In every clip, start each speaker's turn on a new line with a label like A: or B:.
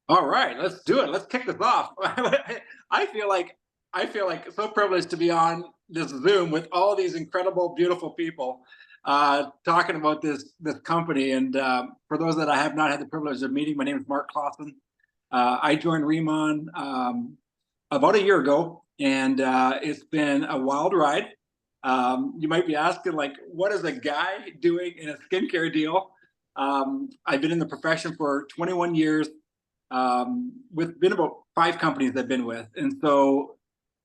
A: All right, let's do it. Let's kick this off. I feel like I feel like so privileged to be on this Zoom with all these incredible, beautiful people talking about this company. And for those that I have not had the privilege of meeting, my name is Mark Clausen. I joined Riman about a year ago, and it's been a wild ride. You might be asking, like, what is a guy doing in a skincare deal? I've been in the profession for 21 years with been about five companies I've been with. And so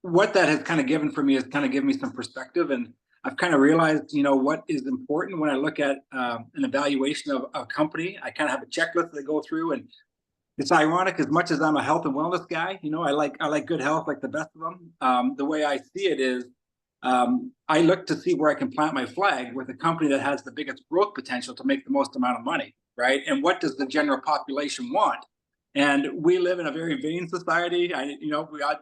A: what that has kind of given for me is kind of given me some perspective. And I've kind of realized, what is important when I look at an evaluation of a company. I kind of have a checklist that I go through, and it's ironic as much as I'm a health and wellness guy. I like good health like the best of them. The way I see it is, I look to see where I can plant my flag with a company that has the biggest growth potential to make the most amount of money, right? And what does the general population want? And we live in a very vain society. I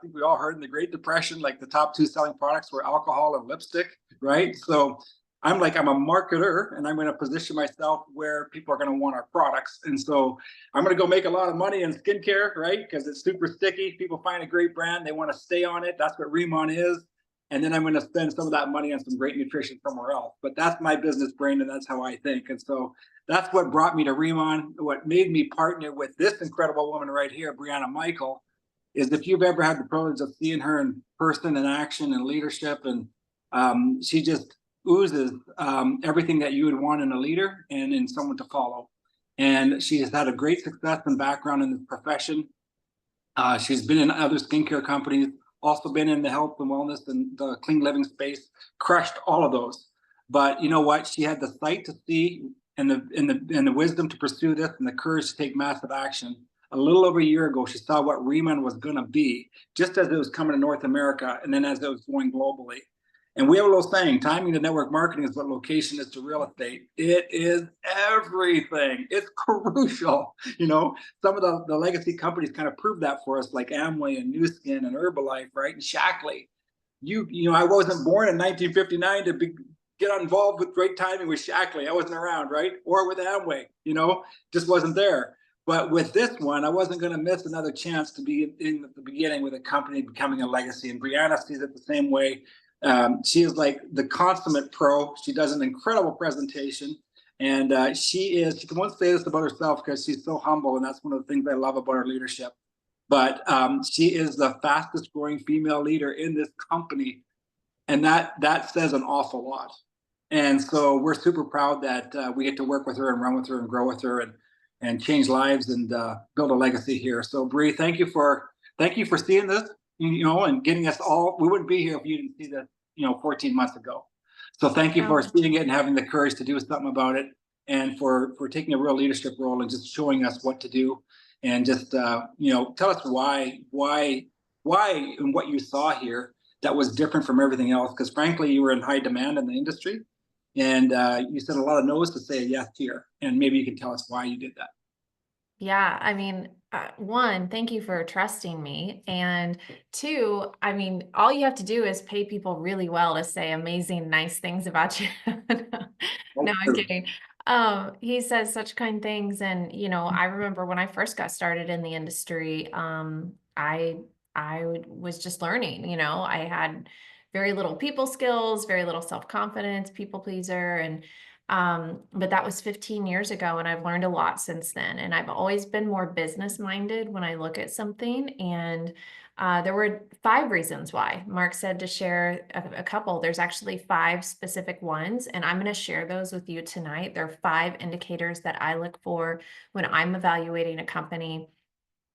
A: think we all heard in the Great Depression, like the top two selling products were alcohol and lipstick, right? So I'm a marketer, and I'm going to position myself where people are going to want our products. And so I'm going to go make a lot of money in skincare, right? Because it's super sticky. People find a great brand, they want to stay on it. That's what Riman is. And then I'm going to spend some of that money on some great nutrition somewhere else. But that's my business brain, and that's how I think. And so that's what brought me to Riman. What made me partner with this incredible woman right here, Brianna Michael, is if you've ever had the privilege of seeing her in person, in action, and leadership, and she just oozes everything that you would want in a leader and in someone to follow. And she has had a great success and background in this profession. She's been in other skincare companies, also been in the health and wellness and the clean living space, crushed all of those. But you know what? She had the sight to see and the wisdom to pursue this and the courage to take massive action. A little over a year ago, she saw what Riman was going to be, just as it was coming to North America and then as it was going globally. And we have a little saying, timing to network marketing is what location is to real estate. It is everything. It's crucial. Some of the legacy companies kind of proved that for us, like Amway and New Skin and Herbalife, right? And Shackley. I wasn't born in 1959 to get involved with great timing with Shackley. I wasn't around, right? Or with Amway, just wasn't there. But with this one, I wasn't going to miss another chance to be in the beginning with a company becoming a legacy. And Brianna sees it the same way. She is like the consummate pro. She does an incredible presentation. And she can once say this about herself because she's so humble. And that's one of the things I love about her leadership. But she is the fastest growing female leader in this company. And that says an awful lot. And so we're super proud that we get to work with her and run with her and grow with her and change lives and build a legacy here. So Bree, thank you for seeing this, and getting us all. We wouldn't be here if you didn't see this, 14 months ago. So thank you for
B: Oh,
A: seeing it and having the courage to do something about it, and for taking a real leadership role and just showing us what to do, and just tell us why and what you saw here that was different from everything else. Because frankly, you were in high demand in the industry, and you said a lot of no's to say a yes here. And maybe you can tell us why you did that.
B: yeah. I mean, one, thank you for trusting me. And two, I mean, all you have to do is pay people really well to say amazing, nice things about you. No, I'm kidding. He says such kind things. And, I remember when I first got started in the industry, was just learning, I had very little people skills, very little self-confidence, people pleaser. But that was 15 years ago, and I've learned a lot since then. And I've always been more business minded when I look at something. And there were 5 reasons why. Mark said to share a couple. There's actually 5 specific ones, and I'm going to share those with you tonight. There are 5 indicators that I look for when I'm evaluating a company.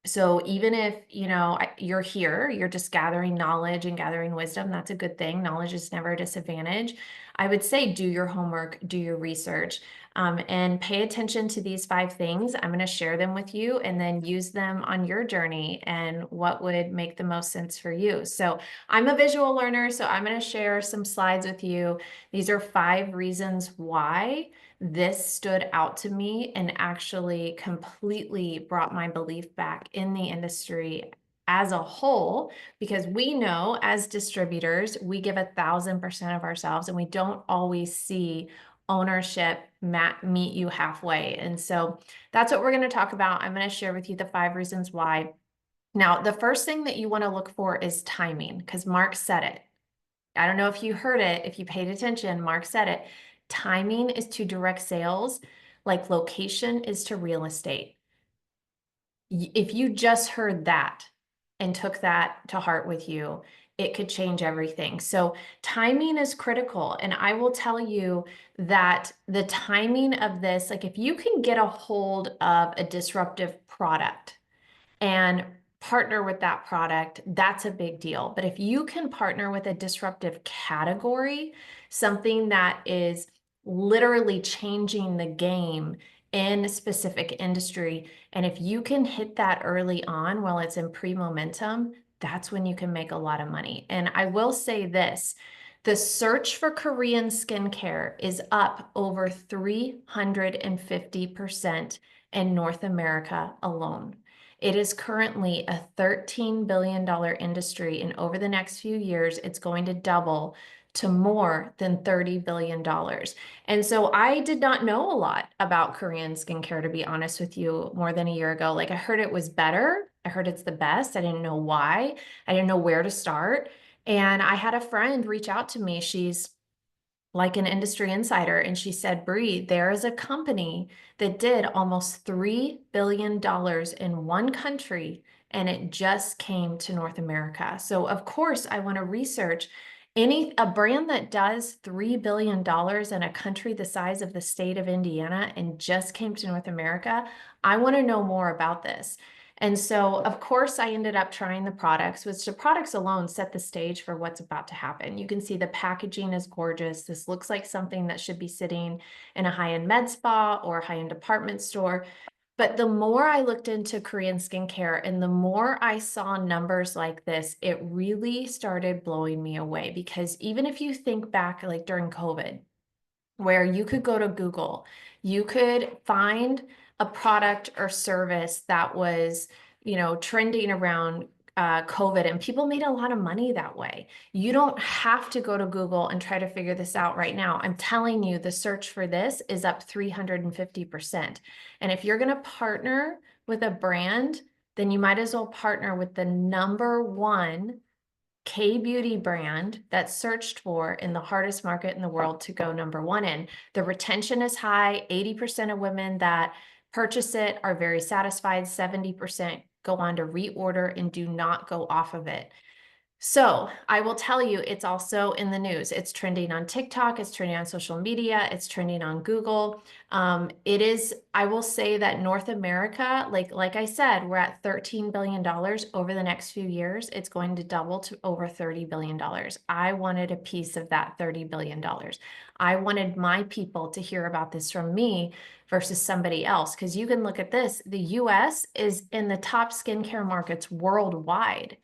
B: So even if, you're here, you're just gathering knowledge and gathering wisdom, that's a good thing. Knowledge is never a disadvantage. I would say do your homework, do your research, and pay attention to these 5 things. I'm going to share them with you and then use them on your journey and what would make the most sense for you. So I'm a visual learner, so I'm going to share some slides with you. These are 5 reasons why this stood out to me and actually completely brought my belief back in the industry as a whole, because we know as distributors, we give 1,000% of ourselves and we don't always see ownership, meet you halfway. And so that's what we're going to talk about. I'm going to share with you the 5 reasons why. Now, the first thing that you want to look for is timing, because Mark said it. I don't know if you heard it, if you paid attention, Mark said it. Timing is to direct sales, like location is to real estate. If you just heard that and took that to heart with you, it could change everything. So timing is critical. And I will tell you that the timing of this, like if you can get a hold of a disruptive product and partner with that product, that's a big deal. But if you can partner with a disruptive category, something that is literally changing the game in a specific industry, and if you can hit that early on while it's in pre-momentum, that's when you can make a lot of money. And I will say this, the search for Korean skincare is up over 350% in North America alone. It is currently a $13 billion industry, and over the next few years, it's going to double to more than $30 billion. And so I did not know a lot about Korean skincare, to be honest with you, more than a year ago. Like I heard it was better. I heard it's the best. I didn't know why. I didn't know where to start. And I had a friend reach out to me. She's like an industry insider. And she said, Bree, there is a company that did almost $3 billion in one country, and it just came to North America. So of course I want to research a brand that does $3 billion in a country the size of the state of Indiana and just came to North America. I want to know more about this. And so, of course, I ended up trying the products, which the products alone set the stage for what's about to happen. You can see the packaging is gorgeous. This looks like something that should be sitting in a high-end med spa or a high-end department store. But the more I looked into Korean skincare and the more I saw numbers like this, it really started blowing me away. Because even if you think back, like during COVID, where you could go to Google, you could find a product or service that was, trending around COVID, and people made a lot of money that way. You don't have to go to Google and try to figure this out right now. I'm telling you, the search for this is up 350%. And if you're going to partner with a brand, then you might as well partner with the #1 K-beauty brand that's searched for in the hardest market in the world to go #1 in. The retention is high. 80% of women that purchase it are very satisfied. 70% go on to reorder and do not go off of it. So I will tell you, it's also in the news. It's trending on TikTok, it's trending on social media, it's trending on Google. I will say that North America, like I said, we're at $13 billion over the next few years. It's going to double to over $30 billion. I wanted a piece of that $30 billion. I wanted my people to hear about this from me versus somebody else. Because you can look at this, the US is in the top skincare markets worldwide.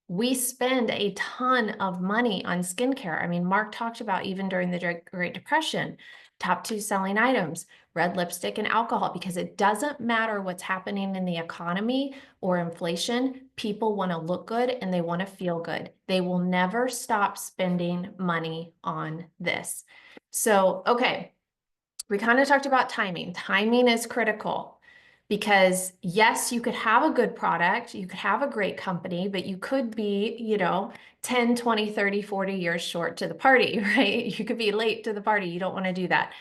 B: We spend a ton of money on skincare. I mean, Mark talked about even during the Great Depression, top 2 selling items, red lipstick and alcohol, because it doesn't matter what's happening in the economy or inflation. People want to look good and they want to feel good. They will never stop spending money on this. So, okay, we kind of talked about timing. Timing is critical. Because yes, you could have a good product, you could have a great company, but you could be, 10, 20, 30, 40 years short to the party, right? You could be late to the party. You don't want to do that.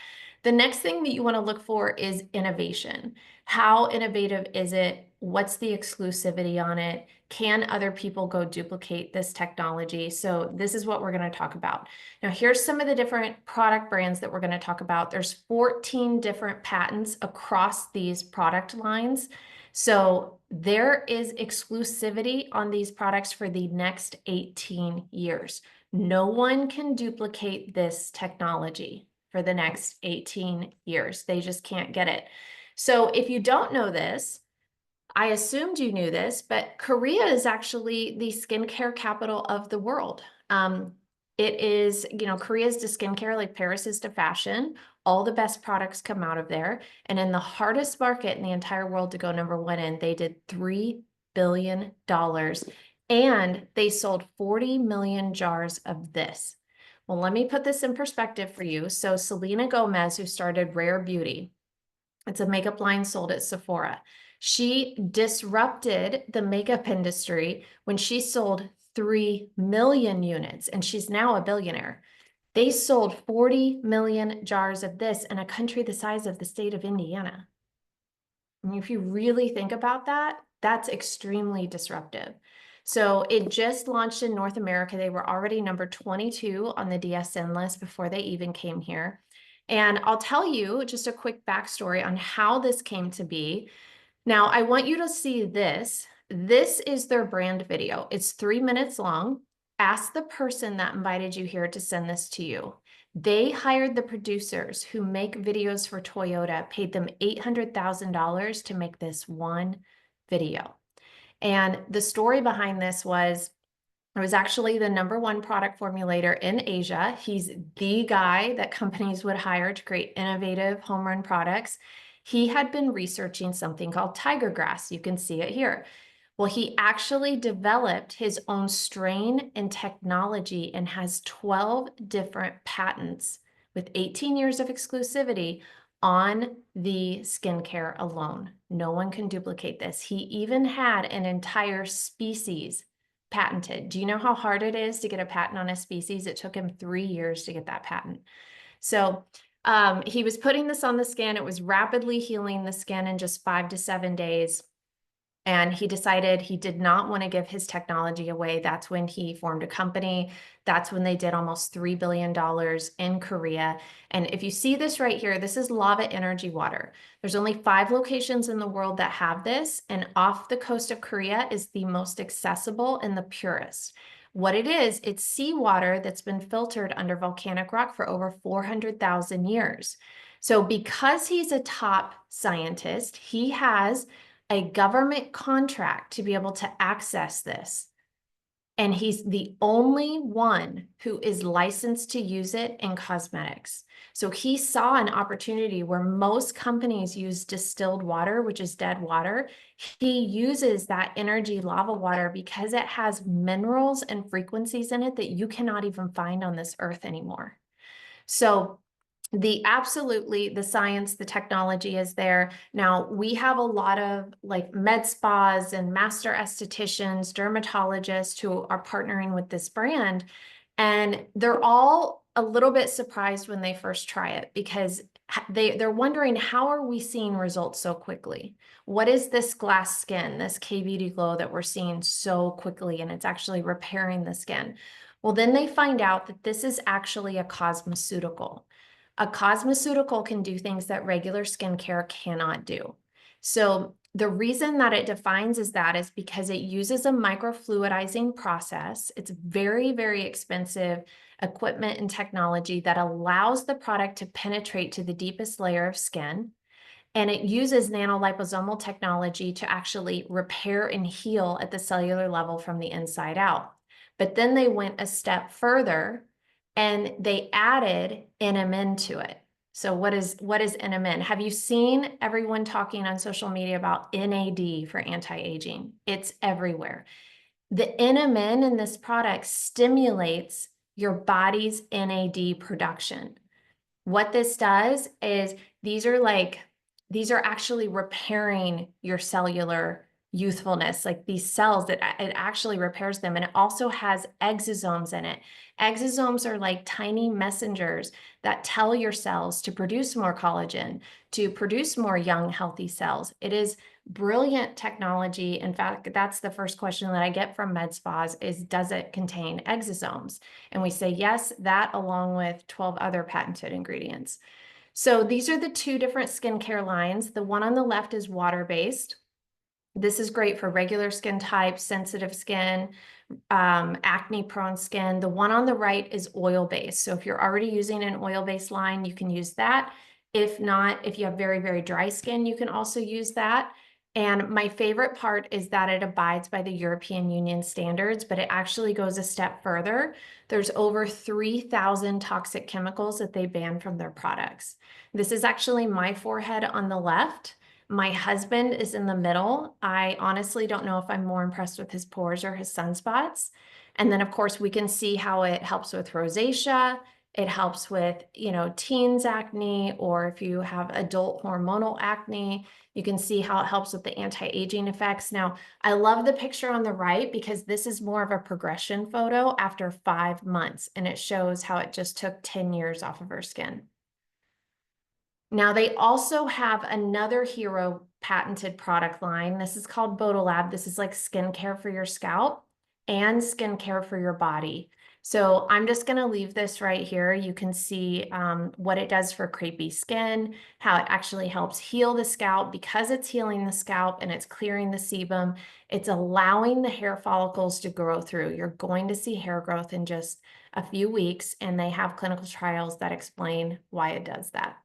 B: The next thing that you want to look for is innovation. How innovative is it? What's the exclusivity on it? Can other people go duplicate this technology? So this is what we're going to talk about. Now, here's some of the different product brands that we're going to talk about. There's 14 different patents across these product lines. So there is exclusivity on these products for the next 18 years. No one can duplicate this technology for the next 18 years. They just can't get it. So if you don't know this, I assumed you knew this, but Korea is actually the skincare capital of the world. It is, Korea is to skincare like Paris is to fashion. All the best products come out of there. And in the hardest market in the entire world to go #1 in, they did $3 billion. And they sold 40 million jars of this. Well, let me put this in perspective for you. So Selena Gomez, who started Rare Beauty, it's a makeup line sold at Sephora. She disrupted the makeup industry when she sold 3 million units, and she's now a billionaire. They sold 40 million jars of this in a country the size of the state of Indiana. I mean, if you really think about that, that's extremely disruptive. So it just launched in North America. They were already number 22 on the DSN list before they even came here. And I'll tell you just a quick backstory on how this came to be. Now, I want you to see this. This is their brand video. It's 3 minutes long. Ask the person that invited you here to send this to you. They hired the producers who make videos for Toyota, paid them $800,000 to make this one video. And the story behind this was, it was actually the #1 product formulator in Asia. He's the guy that companies would hire to create innovative home run products. He had been researching something called tiger grass. You can see it here. Well, he actually developed his own strain and technology and has 12 different patents with 18 years of exclusivity on the skincare alone. No one can duplicate this. He even had an entire species patented. Do you know how hard it is to get a patent on a species? It took him 3 years to get that patent. So he was putting this on the skin. It was rapidly healing the skin in just 5 to 7 days. And he decided he did not want to give his technology away. That's when he formed a company. That's when they did almost $3 billion in Korea. And if you see this right here, this is lava energy water. There's only 5 locations in the world that have this. And off the coast of Korea is the most accessible and the purest. What it is, it's seawater that's been filtered under volcanic rock for over 400,000 years. So because he's a top scientist, he has a government contract to be able to access this. And he's the only one who is licensed to use it in cosmetics. So he saw an opportunity where most companies use distilled water, which is dead water. He uses that energy lava water because it has minerals and frequencies in it that you cannot even find on this earth anymore. So the science, the technology is there. Now we have a lot of like med spas and master estheticians, dermatologists who are partnering with this brand, and they're all a little bit surprised when they first try it because they're wondering, how are we seeing results so quickly? What is this glass skin, this K-beauty glow that we're seeing so quickly, and it's actually repairing the skin? Well, then they find out that this is actually a cosmeceutical. A cosmeceutical can do things that regular skincare cannot do. So the reason that it defines is because it uses a microfluidizing process. It's very, very expensive equipment and technology that allows the product to penetrate to the deepest layer of skin. And it uses nanoliposomal technology to actually repair and heal at the cellular level from the inside out. But then they went a step further and they added NMN to it. So what is NMN? Have you seen everyone talking on social media about NAD for anti-aging? It's everywhere. The NMN in this product stimulates your body's NAD production. What this does is these are actually repairing your cellular youthfulness, like these cells, that it actually repairs them. And it also has exosomes in it. Exosomes are like tiny messengers that tell your cells to produce more collagen, to produce more young, healthy cells. It is brilliant technology. In fact, that's the first question that I get from med spas is, does it contain exosomes? And we say yes, that along with 12 other patented ingredients. So these are the 2 different skincare lines. The one on the left is water-based. This is great for regular skin type, sensitive skin, acne-prone skin. The one on the right is oil-based. So if you're already using an oil-based line, you can use that. If not, if you have very, very dry skin, you can also use that. And my favorite part is that it abides by the European Union standards, but it actually goes a step further. There's over 3,000 toxic chemicals that they ban from their products. This is actually my forehead on the left. My husband is in the middle. I honestly don't know if I'm more impressed with his pores or his sunspots. And then of course we can see how it helps with rosacea. It helps with, teens acne, or if you have adult hormonal acne, you can see how it helps with the anti-aging effects. Now, I love the picture on the right because this is more of a progression photo after 5 months, and it shows how it just took 10 years off of her skin. Now, they also have another hero patented product line. This is called Bodolab. This is like skincare for your scalp and skincare for your body. So I'm just going to leave this right here. You can see what it does for crepey skin, how it actually helps heal the scalp because it's healing the scalp and it's clearing the sebum. It's allowing the hair follicles to grow through. You're going to see hair growth in just a few weeks, and they have clinical trials that explain why it does that.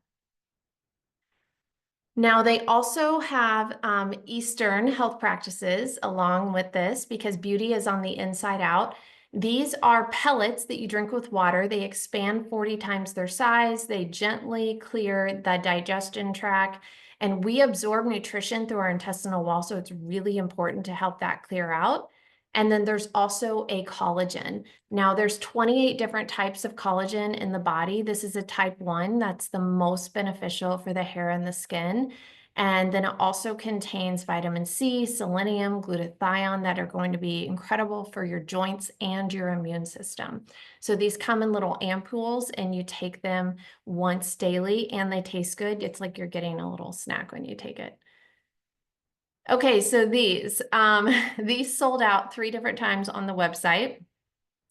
B: Now, they also have Eastern health practices along with this because beauty is on the inside out. These are pellets that you drink with water. They expand 40 times their size. They gently clear the digestion tract, and we absorb nutrition through our intestinal wall, so it's really important to help that clear out. And then there's also a collagen. Now, there's 28 different types of collagen in the body. This is a type 1 that's the most beneficial for the hair and the skin. And then it also contains vitamin C, selenium, glutathione that are going to be incredible for your joints and your immune system. So these come in little ampoules, and you take them once daily, and they taste good. It's like you're getting a little snack when you take it. Okay, so these sold out 3 different times on the website.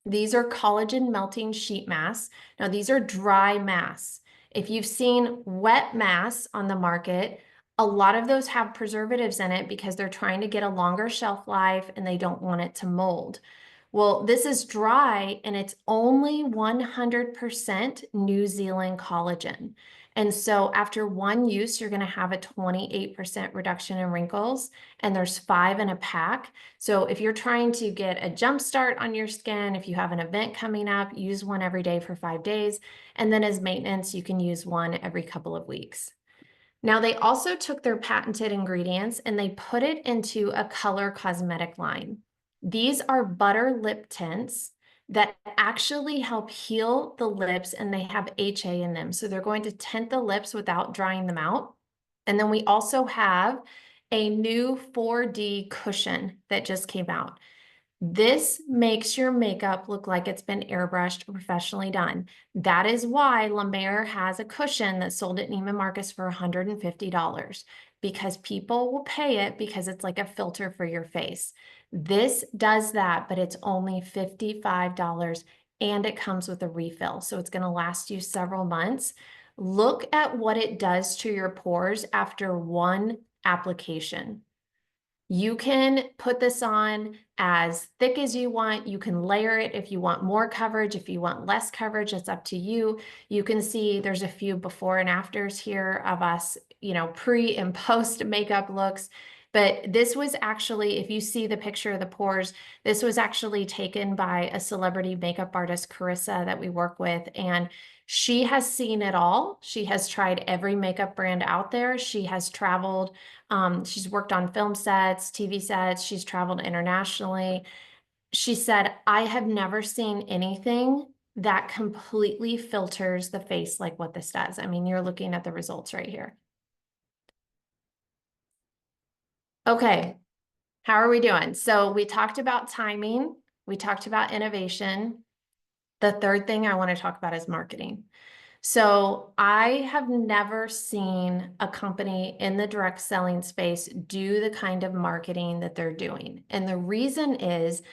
B: These are collagen melting sheet masks. Now, these are dry masks. If you've seen wet masks on the market, a lot of those have preservatives in it because they're trying to get a longer shelf life and they don't want it to mold. Well, this is dry and it's only 100% New Zealand collagen. And so after one use, you're going to have a 28% reduction in wrinkles, and there's 5 in a pack. So if you're trying to get a jump start on your skin, if you have an event coming up, use one every day for 5 days. And then as maintenance, you can use one every couple of weeks. Now, they also took their patented ingredients and they put it into a color cosmetic line. These are butter lip tints that actually help heal the lips, and they have HA in them. So they're going to tint the lips without drying them out. And then we also have a new 4D cushion that just came out. This makes your makeup look like it's been airbrushed or professionally done. That is why La Mer has a cushion that sold at Neiman Marcus for $150, because people will pay it because it's like a filter for your face. This does that, but it's only $55, and it comes with a refill. So it's going to last you several months. Look at what it does to your pores after one application. You can put this on as thick as you want. You can layer it if you want more coverage. If you want less coverage, it's up to you. You can see there's a few before and afters here of us, pre and post makeup looks. But this was actually, if you see the picture of the pores, this was actually taken by a celebrity makeup artist, Carissa, that we work with. And she has seen it all. She has tried every makeup brand out there. She has traveled. She's worked on film sets, TV sets. She's traveled internationally. She said, I have never seen anything that completely filters the face like what this does. I mean, you're looking at the results right here. Okay, how are we doing? So we talked about timing. We talked about innovation. The third thing I want to talk about is marketing. So I have never seen a company in the direct selling space do the kind of marketing that they're doing. And the reason is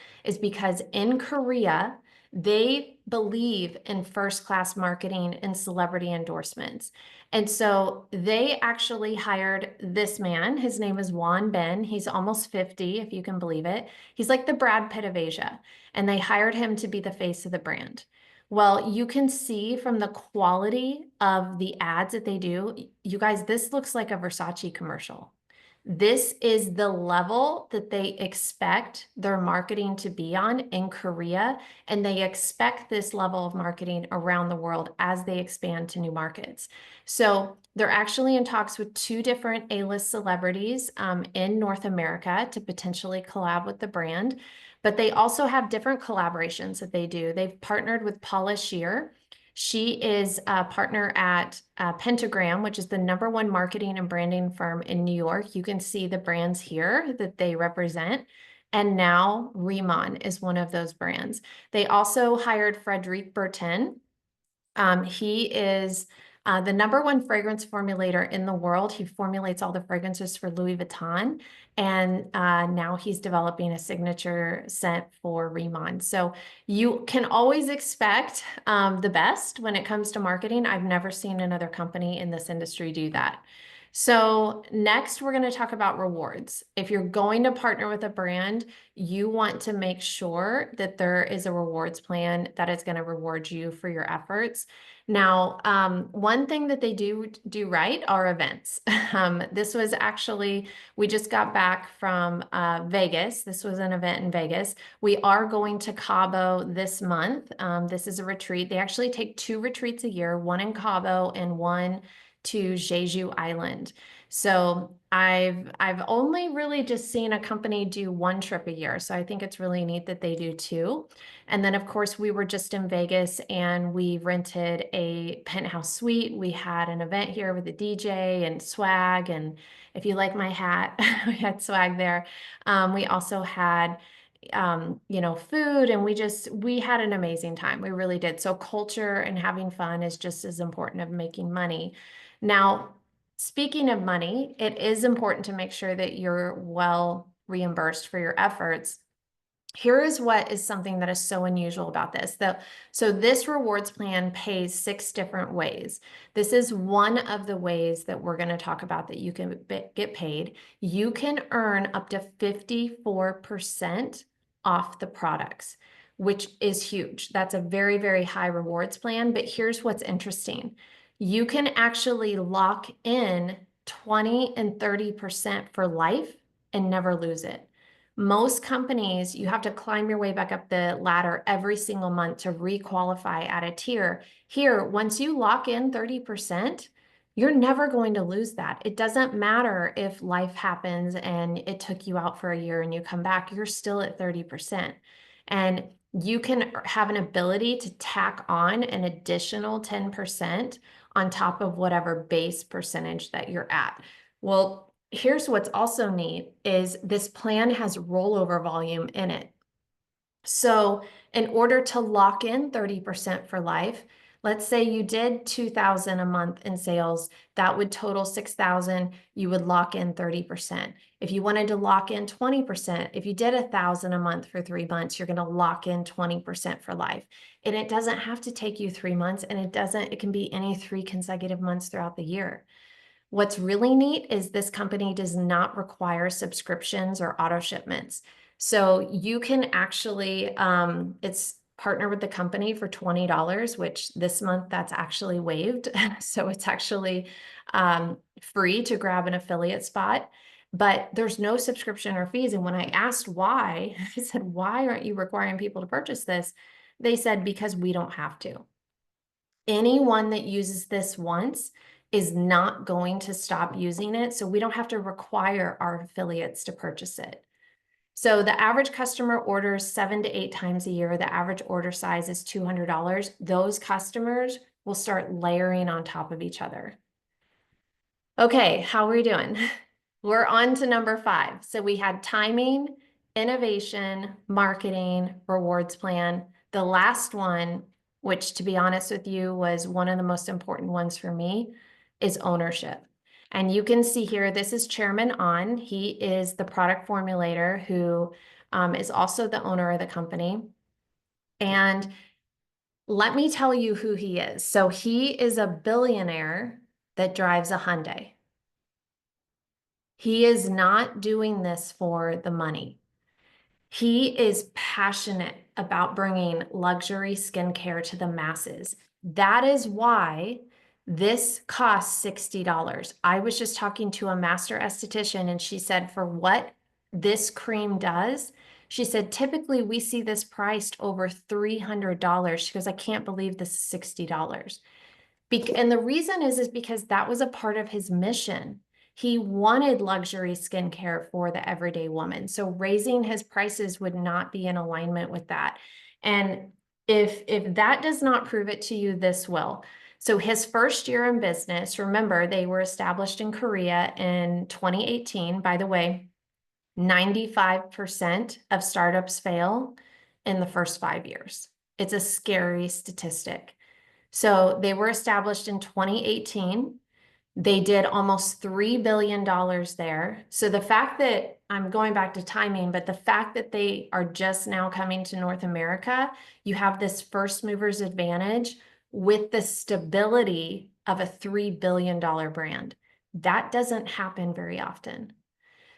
B: because in Korea, they believe in first-class marketing and celebrity endorsements. And so they actually hired this man. His name is Won Ben. He's almost 50, if you can believe it. He's like the Brad Pitt of Asia. And they hired him to be the face of the brand. Well, you can see from the quality of the ads that they do, you guys, this looks like a Versace commercial. This is the level that they expect their marketing to be on in Korea, and they expect this level of marketing around the world as they expand to new markets. So they're actually in talks with 2 different A-list celebrities in North America to potentially collab with the brand, but they also have different collaborations that they do. They've partnered with Paula Shear. She is a partner at Pentagram, which is the #1 marketing and branding firm in New York. You can see the brands here that they represent. And now Riman is one of those brands. They also hired Frederic Bertin. He is the #1 fragrance formulator in the world. He formulates all the fragrances for Louis Vuitton. And now he's developing a signature scent for Riman. So you can always expect the best when it comes to marketing. I've never seen another company in this industry do that. So next, we're going to talk about rewards. If you're going to partner with a brand, you want to make sure that there is a rewards plan that is going to reward you for your efforts. Now, one thing that they do right are events. This was actually, we just got back from Vegas. This was an event in Vegas. We are going to Cabo this month. This is a retreat. They actually take 2 retreats a year, one in Cabo and one to Jeju Island. So I've only really just seen a company do 1 trip a year. So I think it's really neat that they do 2. And then of course we were just in Vegas and we rented a penthouse suite. We had an event here with a DJ and swag. And if you like my hat, we had swag there. We also had food, and we had an amazing time. We really did. So culture and having fun is just as important as making money. Now, speaking of money, it is important to make sure that you're well reimbursed for your efforts. Here is what is something that is so unusual about this. So this rewards plan pays 6 different ways. This is one of the ways that we're going to talk about that you can get paid. You can earn up to 54% off the products, which is huge. That's a very, very high rewards plan. But here's what's interesting. You can actually lock in 20 and 30% for life and never lose it. Most companies, you have to climb your way back up the ladder every single month to requalify at a tier. Here, once you lock in 30%, you're never going to lose that. It doesn't matter if life happens and it took you out for a year and you come back, you're still at 30%. And you can have an ability to tack on an additional 10% on top of whatever base percentage that you're at. Well, here's what's also neat is this plan has rollover volume in it. So in order to lock in 30% for life, let's say you did 2,000 a month in sales, that would total 6,000, you would lock in 30%. If you wanted to lock in 20%, if you did 1,000 a month for 3 months, you're going to lock in 20% for life. And it doesn't have to take you 3 months, and it can be any 3 consecutive months throughout the year. What's really neat is this company does not require subscriptions or auto shipments. So you can actually, it's partner with the company for $20, which this month that's actually waived. So it's actually free to grab an affiliate spot, but there's no subscription or fees. And when I asked why, I said, why aren't you requiring people to purchase this? They said, because we don't have to. Anyone that uses this once is not going to stop using it. So we don't have to require our affiliates to purchase it. So the average customer orders 7 to 8 times a year. The average order size is $200. Those customers will start layering on top of each other. Okay, how are we doing? We're on to number 5. So we had timing, innovation, marketing, rewards plan. The last one, which to be honest with you was one of the most important ones for me, is ownership. And you can see here, this is Chairman On. He is the product formulator who is also the owner of the company. And let me tell you who he is. So he is a billionaire that drives a Hyundai. He is not doing this for the money. He is passionate about bringing luxury skincare to the masses. That is why This costs $60. I was just talking to a master esthetician and she said for what this cream does, she said, typically we see this priced over $300. She goes, I can't believe this is $60. And the reason is because that was a part of his mission. He wanted luxury skincare for the everyday woman. So raising his prices would not be in alignment with that. And if that does not prove it to you, this will. So his first year in business, remember, they were established in Korea in 2018. By the way, 95% of startups fail in the first 5 years. It's a scary statistic. So they were established in 2018. They did almost $3 billion there. So the fact that I'm going back to timing, but the fact that they are just now coming to North America, you have this first mover's advantage with the stability of a $3 billion brand. That doesn't happen very often.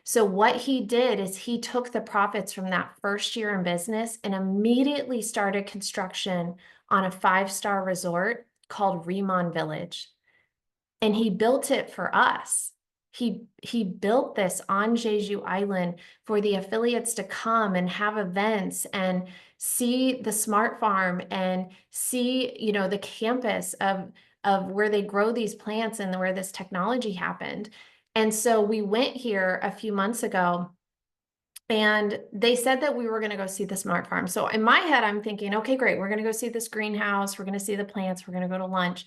B: So what he did is he took the profits from that first year in business and immediately started construction on a 5-star resort called Riman Village. And he built it for us. He built this on Jeju Island for the affiliates to come and have events and see the smart farm and see, you know, the campus of where they grow these plants and where this technology happened. And so we went here a few months ago and they said that we were going to go see the smart farm. So in my head, I'm thinking, okay, great. We're going to go see this greenhouse. We're going to see the plants. We're going to go to lunch.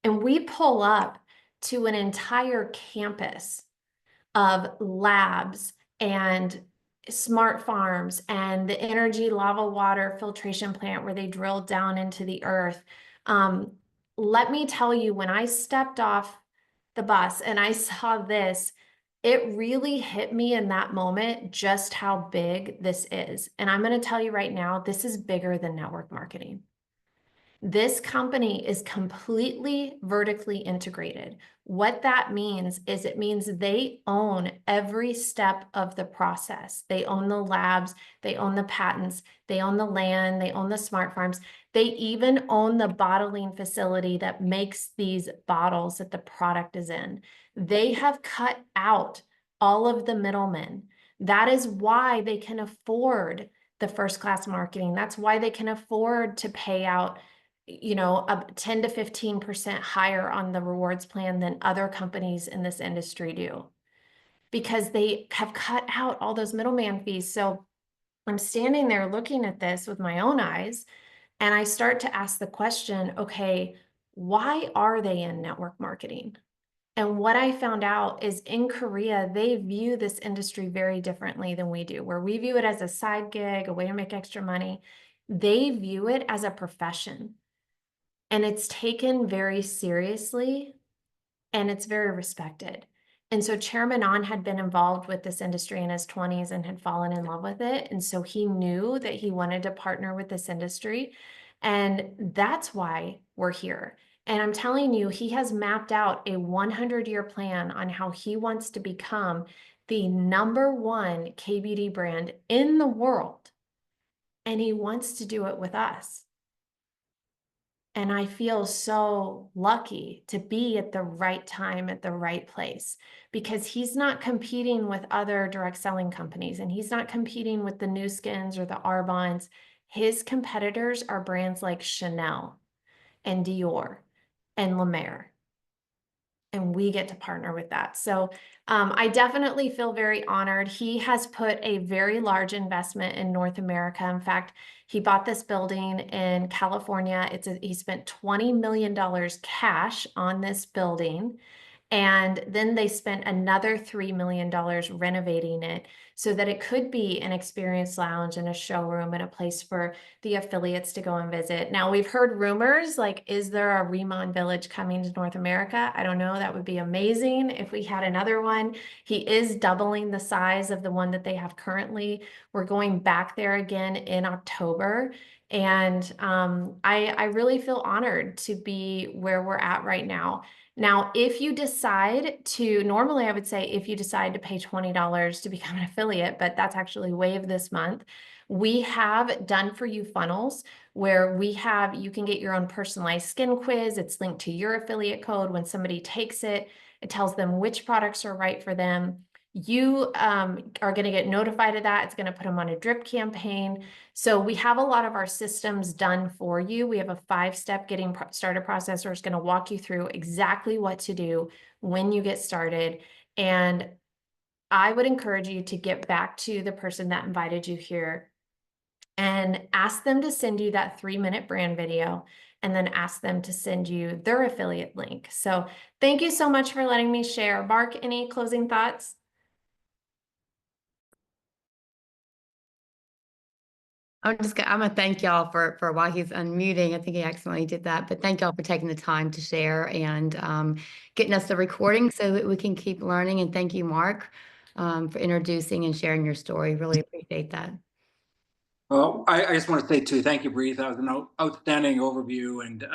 B: And we pull up to an entire campus of labs and smart farms and the energy lava water filtration plant where they drilled down into the earth. Let me tell you, when I stepped off the bus and I saw this, it really hit me in that moment just how big this is. And I'm going to tell you right now, this is bigger than network marketing. This company is completely vertically integrated. What that means is it means they own every step of the process. They own the labs, they own the patents, they own the land, they own the smart farms. They even own the bottling facility that makes these bottles that the product is in. They have cut out all of the middlemen. That is why they can afford the first class marketing. That's why they can afford to pay out, you know, a 10 to 15% higher on the rewards plan than other companies in this industry do, because they have cut out all those middleman fees. So I'm standing there looking at this with my own eyes, and I start to ask the question, okay, why are they in network marketing? And what I found out is in Korea, they view this industry very differently than we do, where we view it as a side gig, a way to make extra money. They view it as a profession. And it's taken very seriously and it's very respected. And so Chairman On had been involved with this industry in his 20s and had fallen in love with it. And so he knew that he wanted to partner with this industry. And that's why we're here. And I'm telling you, he has mapped out a 100-year plan on how he wants to become the #1 KBD brand in the world. And he wants to do it with us. And I feel so lucky to be at the right time, at the right place, because he's not competing with other direct selling companies and he's not competing with the Nu Skins or the Arbonnes. His competitors are brands like Chanel and Dior and La Mer. And we get to partner with that. So I definitely feel very honored. He has put a very large investment in North America. In fact, he bought this building in California. He spent $20 million cash on this building. And then they spent another $3 million renovating it so that it could be an experience lounge and a showroom and a place for the affiliates to go and visit. Now, we've heard rumors like, is there a Riman Village coming to North America? I don't know. That would be amazing if we had another one. He is doubling the size of the one that they have currently. We're going back there again in October. And I really feel honored to be where we're at right now. Now, if you decide to, normally I would say if you decide to pay $20 to become an affiliate, affiliate, but that's actually Wave this month. We have done for you funnels where you can get your own personalized skin quiz. It's linked to your affiliate code. When somebody takes it, it tells them which products are right for them. You are going to get notified of that. It's going to put them on a drip campaign. So we have a lot of our systems done for you. We have a 5-step getting started process where it's going to walk you through exactly what to do when you get started. And I would encourage you to get back to the person that invited you here and ask them to send you that 3-minute brand video, and then ask them to send you their affiliate link. So thank you so much for letting me share. Mark, any closing thoughts?
C: I'm gonna thank y'all for while he's unmuting. I think he accidentally did that, but thank y'all for taking the time to share and getting us the recording so that we can keep learning. And thank you, Mark, for introducing and sharing your story. Really appreciate that.
A: Well, I just want to say too, thank you, Bree. That was an outstanding overview, and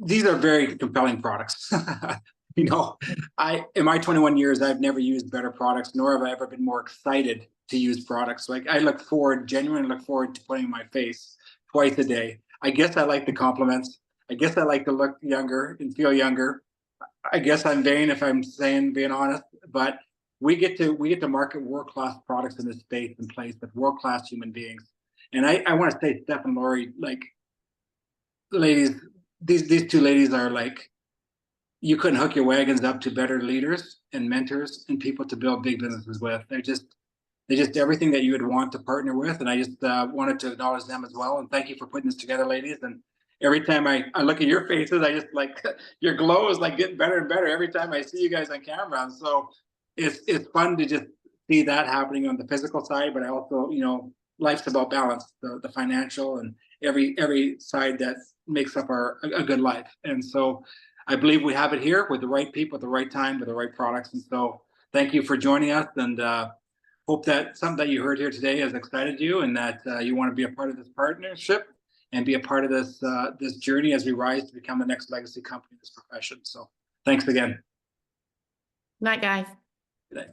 A: these are very compelling products. You know, in my 21 years, I've never used better products, nor have I ever been more excited to use products. Like I genuinely look forward to putting my face twice a day. I guess I like the compliments. I guess I like to look younger and feel younger. I guess I'm vain if I'm being honest, but we get to market world-class products in this space and place with world-class human beings. And I want to say, Steph and Lori, like, ladies, these two ladies are like, you couldn't hook your wagons up to better leaders and mentors and people to build big businesses with. They're just everything that you would want to partner with. And I just wanted to acknowledge them as well. And thank you for putting this together, ladies. And every time I look at your faces, I just like your glow is like getting better and better every time I see you guys on camera. And so it's fun to just see that happening on the physical side, but I also, life's about balance, the financial and every side that makes up a good life. And so I believe we have it here with the right people at the right time with the right products. And so thank you for joining us, and hope that something that you heard here today has excited you, and that you want to be a part of this partnership and be a part of this journey as we rise to become the next legacy company in this profession. So thanks again.
C: Night, guys.
A: Good night.